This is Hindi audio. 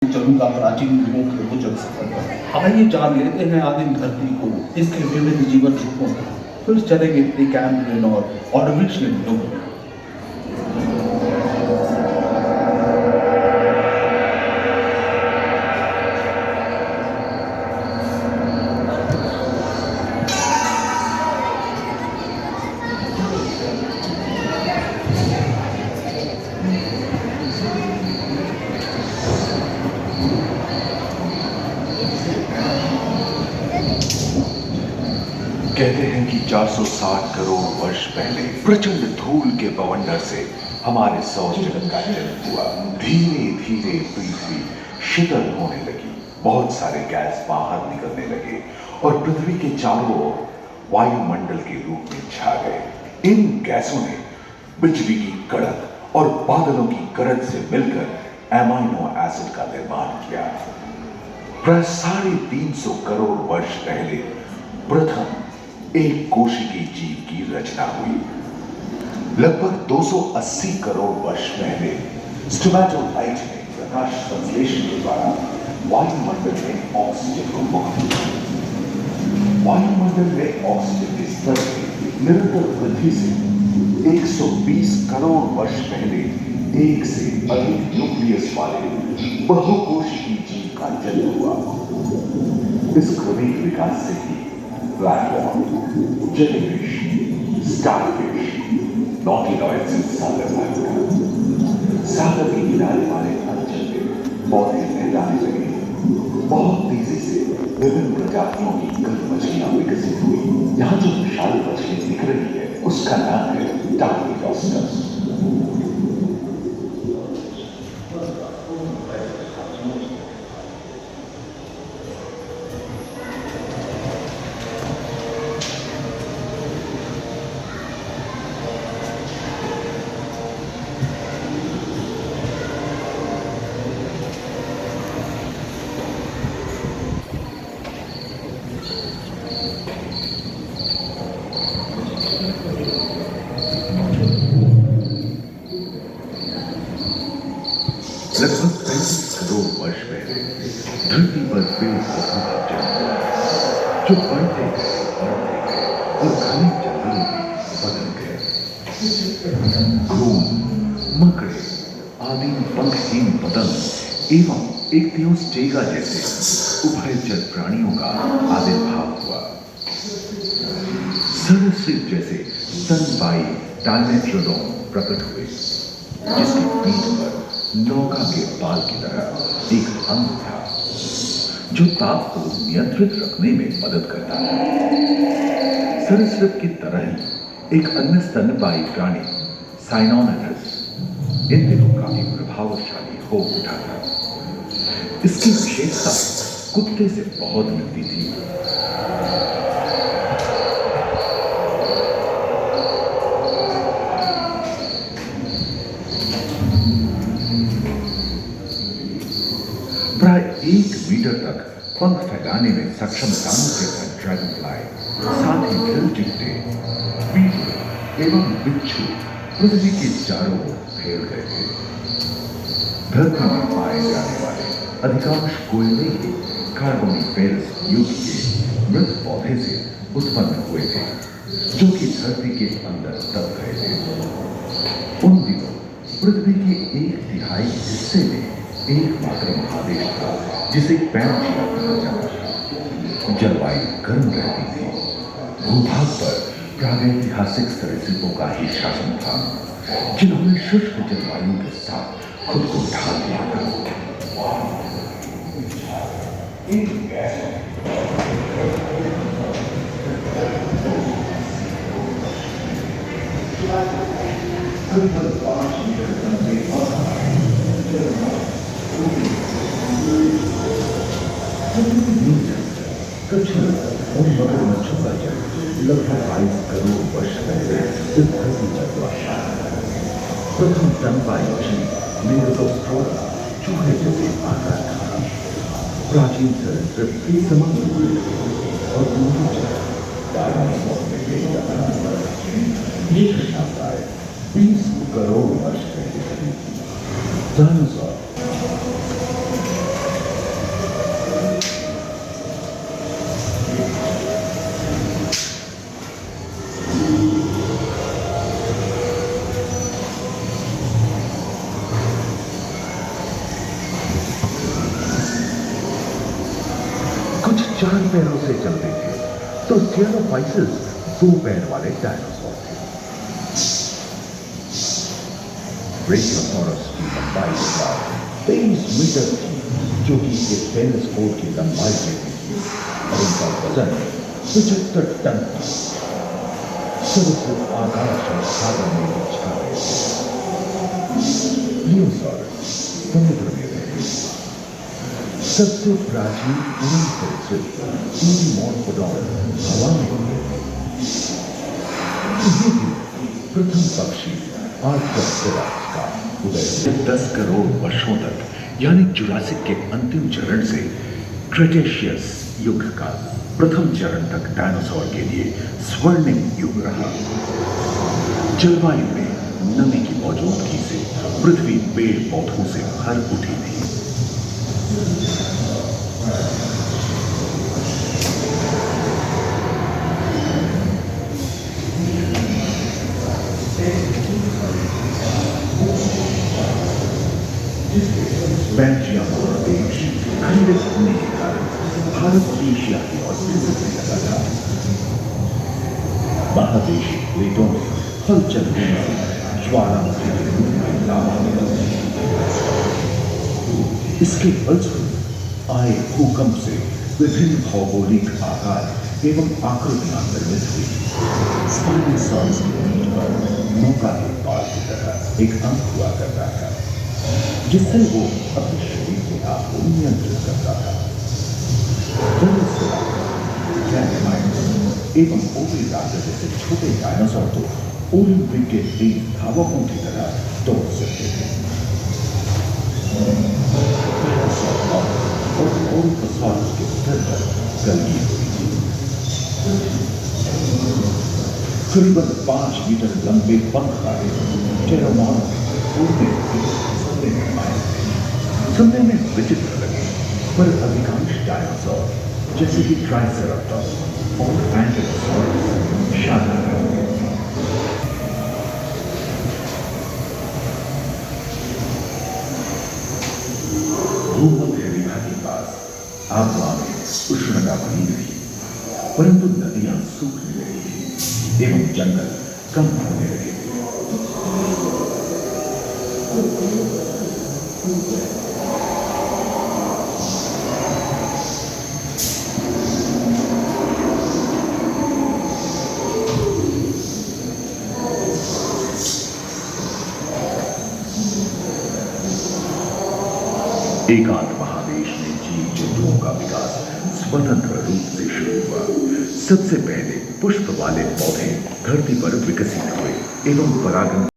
चलूंगा प्राचीन युगों के रोचक सफर पर। आइए जान लेते हैं आदिम धरती को, इसके विविध जीवन रूपों को। फिर चलेंगे प्रीकैम्ब्रियन और ऑर्डोविशियन युग में। कहते हैं कि 460 करोड़ वर्ष पहले प्रचंड धूल के बवंडर से हमारे सौर जगत का जन्म हुआ। धीरे धीरे पृथ्वी शीतल होने लगी, बहुत सारे गैस बाहर निकलने लगे और पृथ्वी के चारों ओर वायुमंडल के रूप में छा गए। इन गैसों ने बिजली की कड़क और बादलों की गरज से मिलकर एमाइनो एसिड का निर्माण किया। प्राय 350 करोड़ वर्ष पहले प्रथम एक कोशिकीय जीव की रचना हुई। लगभग 280 करोड़ वर्ष पहले स्टोमेटोलाइट ने प्रकाश संश्लेषण के द्वारा वायुमंडल में ऑक्सीजन को मुक्त किया। वायुमंडल में ऑक्सीजन के स्तर में निरंतर वृद्धि से 120 करोड़ वर्ष पहले एक से अधिक न्यूक्लियस वाले बहुकोशिकीय जीव का जन्म हुआ। इस क्रमिक विकास से ही platform, jellyfish, starfish, nautiloids and सागर के किनारे वाले अंचल में पौधे फैलाने लगे। बहुत तेजी से विभिन्न प्रजातियों की कई मछलियां विकसित हुई। यहाँ जो विशाल मछली दिख रही है उसका नाम है टार्कियोस्टस। लगभग 35 करोड़ वर्ष पहले धरती पर पेड़ पौधों का जन्म हुआ, जो बढ़ते गए और घने जंगलों में बदल गए। घूम, मकड़े, आदि पंखहीन पतंग एवं इक्तियोस्टेगा जैसे उभयचर प्राणियों का आविर्भाव हुआ। सरीसृप जैसे स्तनपायी डायमेट्रोडोन प्रकट हुए, जिसकी पीठ पर नौका के बाल की तरह एक अंग था, जो ताप को नियंत्रित रखने में मदद करता है। सरीसृप की तरह ही एक अन्य स्तनपायी प्राणी साइनोमेटस इन दिनों काफी प्रभावशाली हो उठा था। इसकी विशेषता कुत्ते से बहुत मिलती थी। प्राय 1 मीटर तक पंख फैलाने में सक्षम दानव जैसा ड्रैगन फ्लाई, साथ ही जल चिट्टे, बीटल एवं बिच्छू पृथ्वी के चारों ओर फैल गए थे। धरती में पाए जाने वाले अधिकांश कोयले ही कार्बोनिफेरस युग के मृत पौधे से उत्पन्न हुए थे, जो कि धरती के अंदर दब गए थे। उन दिनों पृथ्वी के 1/3 हिस्से में एकमात्र महादेश था, जिसे पैनजिया कहा जाता था। जलवायु गर्म रहती थी। भूभाग पर प्रागैतिहासिक सरीसृपों का ही शासन था, जिन्होंने शुष्क जलवायु के साथ खुद को ढाल लिया था। और मगरमच्छों का जन्म लगभग 22 करोड़ वर्ष पहले इस धरती पर हुआ। प्रथम स्तनपायी मछली मेगालोस्ट्रोला चूहे जैसे आकार था। प्राचीन सरीसृप के समान और ये घटना प्राय 20 करोड़ वर्ष पहले। डायनासोर 4 पैरों से चलते थे, तो स्टेनोफाइसिस 2 पैर वाले डायनासोर थे। ब्रेकियोसॉरस की लंबाई लगभग 23 मीटर थी, जो कि एक टेनिस कोर्ट की लंबाई जितनी थी, और उनका वजन 75 टन था। सदस्य आकाश और सागर में छा रहे थे। प्लियोसाurus समुद्र में रहते। सबसे प्राचीन उड़न सरीसृप ईडीमोरफोडॉन हवा में रहते थे। ये भी प्रथम पक्षी आर्क्टोपटेरस का उदय 10 करोड़ वर्षों तक, यानी जुरासिक के अंतिम चरण से क्रेटेशियस युग का प्रथम चरण तक डायनासोर के लिए स्वर्णिम युग रहा। जलवायु में नमी की मौजूदगी से पृथ्वी पेड़ पौधों से भर उठी थी। बेल्जियम देश खंडित होने के कारण भारत एशिया की ओर खिसकने लगा था। महादेशी प्लेटों में हलचल होने से ज्वालामुखी के रूप में लावा निकलती। इसके फलस्वरूप आए भूकंप से विभिन्न भौगोलिक आकार एवं आकृतियां निर्मित हुई। स्पाइनोसॉरस के पीठ पर नौका के पाल की तरह एक अंक हुआ करता था, जिससे वो अपने शरीर के आप को नियंत्रित करता था। एवं ओविराप्टर जैसे छोटे डायनासोर तो ओलंपिक के तेज धावकों की तरह दौड़ सकते थे। और ओविराप्टर्स के सिर पर गलगी हुई थी। करीबन 5 मीटर लंबे पंख वाले टेरोमॉर्फ सुनने में विचित्र लगे, पर अधिकांश डायनासोर जैसे कि ट्राइसेराटॉप्स और एंटाइलोसॉरस शाकाहारी थे। भूमध्य रेखा के पास आबहवा में उष्णता बनी रही, परंतु नदियां सूखने लगी थी एवं जंगल कम होने लगे थे। एकांत महादेश में जीव जंतुओं का विकास स्वतंत्र रूप से शुरू हुआ। सबसे पहले पुष्प वाले पौधे धरती पर विकसित हुए एवं परागण